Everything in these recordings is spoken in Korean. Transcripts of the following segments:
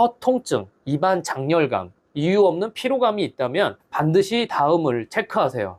혀 통증, 입안 장열감, 이유 없는 피로감이 있다면 반드시 다음을 체크하세요.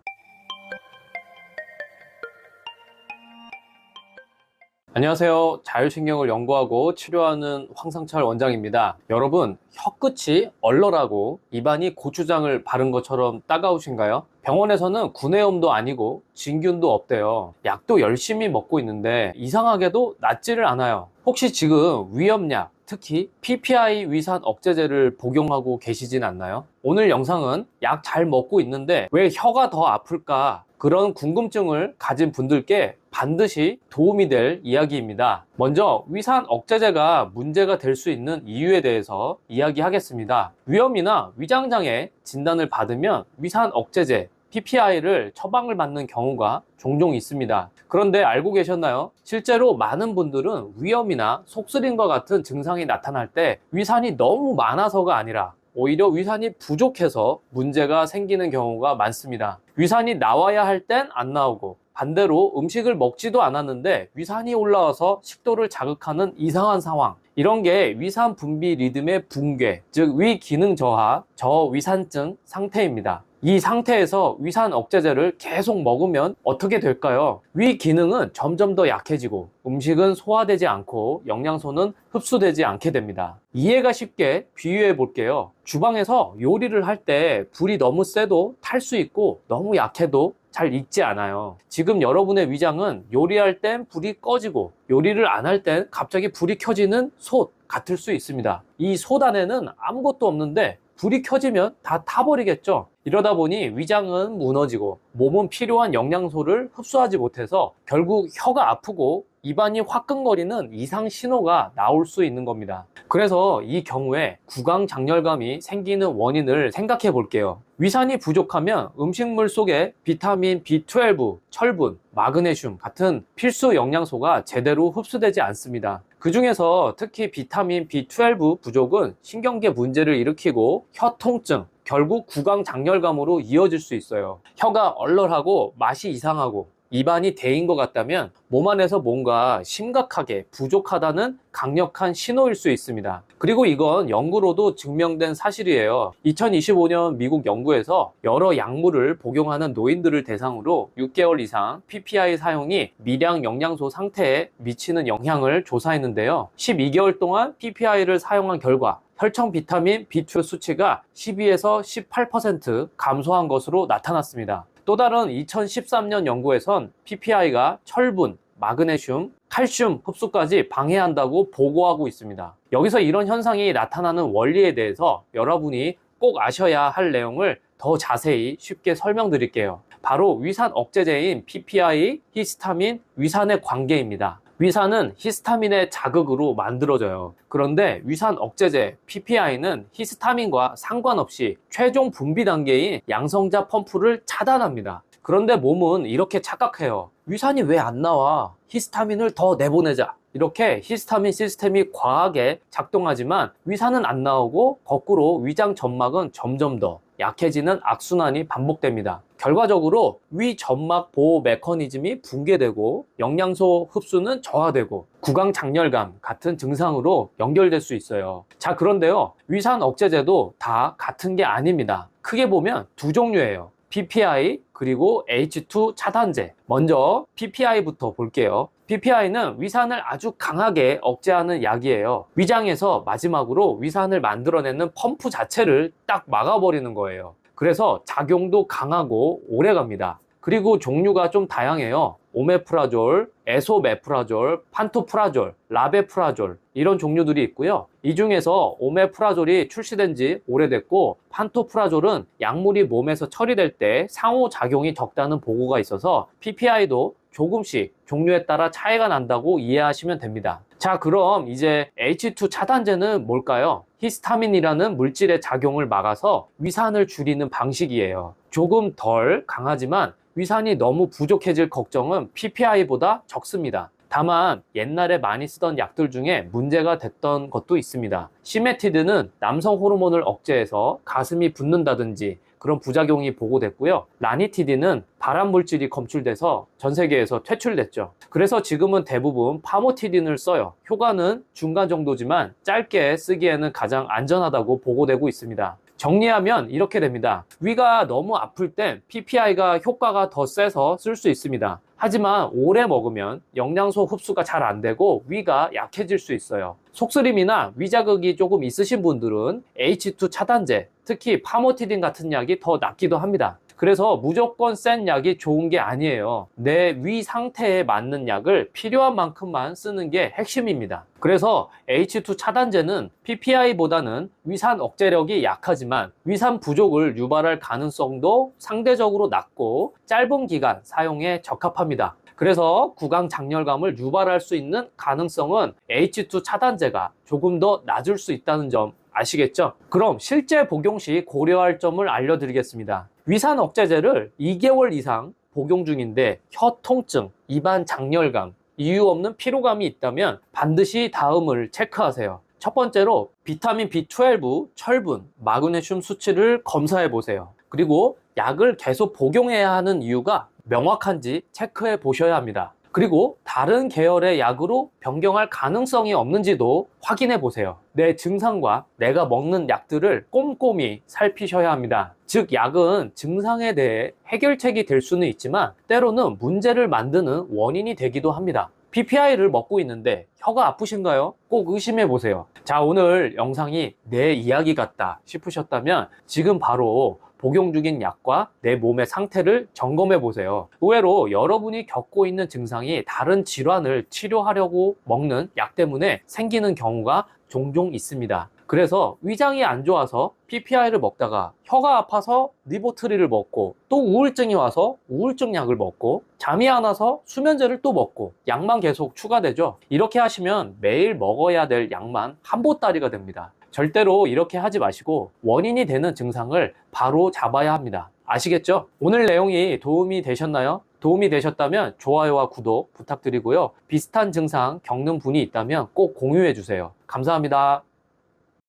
안녕하세요. 자율신경을 연구하고 치료하는 황상철 원장입니다. 여러분, 혀끝이 얼얼하고 입안이 고추장을 바른 것처럼 따가우신가요? 병원에서는 구내염도 아니고 진균도 없대요. 약도 열심히 먹고 있는데 이상하게도 낫지를 않아요. 혹시 지금 위염약, 특히 PPI 위산 억제제를 복용하고 계시진 않나요? 오늘 영상은 약 잘 먹고 있는데 왜 혀가 더 아플까? 그런 궁금증을 가진 분들께 반드시 도움이 될 이야기입니다. 먼저 위산 억제제가 문제가 될 수 있는 이유에 대해서 이야기하겠습니다. 위염이나 위장장애 진단을 받으면 위산 억제제 PPI를 처방을 받는 경우가 종종 있습니다. 그런데 알고 계셨나요? 실제로 많은 분들은 위염이나 속쓰림과 같은 증상이 나타날 때 위산이 너무 많아서가 아니라 오히려 위산이 부족해서 문제가 생기는 경우가 많습니다. 위산이 나와야 할 땐 안 나오고 반대로 음식을 먹지도 않았는데 위산이 올라와서 식도를 자극하는 이상한 상황, 이런 게 위산 분비 리듬의 붕괴, 즉 위기능 저하, 저위산증 상태입니다. 이 상태에서 위산 억제제를 계속 먹으면 어떻게 될까요? 위 기능은 점점 더 약해지고 음식은 소화되지 않고 영양소는 흡수되지 않게 됩니다. 이해가 쉽게 비유해 볼게요. 주방에서 요리를 할 때 불이 너무 세도 탈 수 있고 너무 약해도 잘 익지 않아요. 지금 여러분의 위장은 요리할 땐 불이 꺼지고 요리를 안 할 땐 갑자기 불이 켜지는 솥 같을 수 있습니다. 이 솥 안에는 아무것도 없는데 불이 켜지면 다 타버리겠죠. 이러다 보니 위장은 무너지고 몸은 필요한 영양소를 흡수하지 못해서 결국 혀가 아프고 입안이 화끈거리는 이상 신호가 나올 수 있는 겁니다. 그래서 이 경우에 구강장열감이 생기는 원인을 생각해 볼게요. 위산이 부족하면 음식물 속에 비타민 B12, 철분, 마그네슘 같은 필수 영양소가 제대로 흡수되지 않습니다. 그 중에서 특히 비타민 B12 부족은 신경계 문제를 일으키고 혀 통증, 결국 구강장열감으로 이어질 수 있어요. 혀가 얼얼하고 맛이 이상하고 입안이 데인 것 같다면 몸 안에서 뭔가 심각하게 부족하다는 강력한 신호일 수 있습니다. 그리고 이건 연구로도 증명된 사실이에요. 2025년 미국 연구에서 여러 약물을 복용하는 노인들을 대상으로 6개월 이상 PPI 사용이 미량 영양소 상태에 미치는 영향을 조사했는데요. 12개월 동안 PPI를 사용한 결과 혈청 비타민 B2 수치가 12에서 18% 감소한 것으로 나타났습니다. 또 다른 2013년 연구에선 PPI가 철분, 마그네슘, 칼슘 흡수까지 방해한다고 보고하고 있습니다. 여기서 이런 현상이 나타나는 원리에 대해서 여러분이 꼭 아셔야 할 내용을 더 자세히 쉽게 설명드릴게요. 바로 위산 억제제인 PPI, 히스타민, 위산의 관계입니다. 위산은 히스타민의 자극으로 만들어져요. 그런데 위산 억제제 PPI는 히스타민과 상관없이 최종 분비 단계인 양성자 펌프를 차단합니다. 그런데 몸은 이렇게 착각해요. 위산이 왜 안 나와? 히스타민을 더 내보내자. 이렇게 히스타민 시스템이 과하게 작동하지만 위산은 안 나오고 거꾸로 위장 점막은 점점 더 약해지는 악순환이 반복됩니다. 결과적으로 위 점막 보호 메커니즘이 붕괴되고 영양소 흡수는 저하되고 구강장열감 같은 증상으로 연결될 수 있어요. 자, 그런데요, 위산 억제제도 다 같은 게 아닙니다. 크게 보면 두 종류예요. PPI 그리고 H2 차단제. 먼저 PPI부터 볼게요. PPI는 위산을 아주 강하게 억제하는 약이에요. 위장에서 마지막으로 위산을 만들어내는 펌프 자체를 딱 막아버리는 거예요. 그래서 작용도 강하고 오래갑니다. 그리고 종류가 좀 다양해요. 오메프라졸, 에소메프라졸, 판토프라졸, 라베프라졸 이런 종류들이 있고요. 이 중에서 오메프라졸이 출시된 지 오래됐고 판토프라졸은 약물이 몸에서 처리될 때 상호작용이 적다는 보고가 있어서 PPI도 조금씩 종류에 따라 차이가 난다고 이해하시면 됩니다. 자, 그럼 이제 H2 차단제는 뭘까요? 히스타민이라는 물질의 작용을 막아서 위산을 줄이는 방식이에요. 조금 덜 강하지만 위산이 너무 부족해질 걱정은 PPI보다 적습니다. 다만 옛날에 많이 쓰던 약들 중에 문제가 됐던 것도 있습니다. 시메티드는 남성 호르몬을 억제해서 가슴이 붓는다든지 그런 부작용이 보고됐고요. 라니티딘은 발암 물질이 검출돼서 전 세계에서 퇴출됐죠. 그래서 지금은 대부분 파모티딘을 써요. 효과는 중간 정도지만 짧게 쓰기에는 가장 안전하다고 보고되고 있습니다. 정리하면 이렇게 됩니다. 위가 너무 아플 땐 PPI가 효과가 더 세서 쓸 수 있습니다. 하지만 오래 먹으면 영양소 흡수가 잘 안 되고 위가 약해질 수 있어요. 속쓰림이나 위자극이 조금 있으신 분들은 H2 차단제, 특히 파모티딘 같은 약이 더 낫기도 합니다. 그래서 무조건 센 약이 좋은 게 아니에요. 내 위 상태에 맞는 약을 필요한 만큼만 쓰는 게 핵심입니다. 그래서 H2 차단제는 PPI보다는 위산 억제력이 약하지만 위산 부족을 유발할 가능성도 상대적으로 낮고 짧은 기간 사용에 적합합니다. 그래서 구강 장렬감을 유발할 수 있는 가능성은 H2 차단제가 조금 더 낮을 수 있다는 점 아시겠죠? 그럼 실제 복용 시 고려할 점을 알려드리겠습니다. 위산 억제제를 2개월 이상 복용 중인데 혀 통증, 입안 장렬감, 이유 없는 피로감이 있다면 반드시 다음을 체크하세요. 첫 번째로 비타민 B12, 철분, 마그네슘 수치를 검사해 보세요. 그리고 약을 계속 복용해야 하는 이유가 명확한지 체크해 보셔야 합니다. 그리고 다른 계열의 약으로 변경할 가능성이 없는지도 확인해 보세요. 내 증상과 내가 먹는 약들을 꼼꼼히 살피셔야 합니다. 즉, 약은 증상에 대해 해결책이 될 수는 있지만 때로는 문제를 만드는 원인이 되기도 합니다. PPI를 먹고 있는데 혀가 아프신가요? 꼭 의심해 보세요. 자, 오늘 영상이 내 이야기 같다 싶으셨다면 지금 바로 복용 중인 약과 내 몸의 상태를 점검해 보세요. 의외로 여러분이 겪고 있는 증상이 다른 질환을 치료하려고 먹는 약 때문에 생기는 경우가 종종 있습니다. 그래서 위장이 안 좋아서 PPI를 먹다가 혀가 아파서 리보트리를 먹고 또 우울증이 와서 우울증 약을 먹고 잠이 안 와서 수면제를 또 먹고 약만 계속 추가되죠. 이렇게 하시면 매일 먹어야 될 약만 한 보따리가 됩니다. 절대로 이렇게 하지 마시고 원인이 되는 증상을 바로 잡아야 합니다. 아시겠죠? 오늘 내용이 도움이 되셨나요? 도움이 되셨다면 좋아요와 구독 부탁드리고요. 비슷한 증상 겪는 분이 있다면 꼭 공유해 주세요. 감사합니다.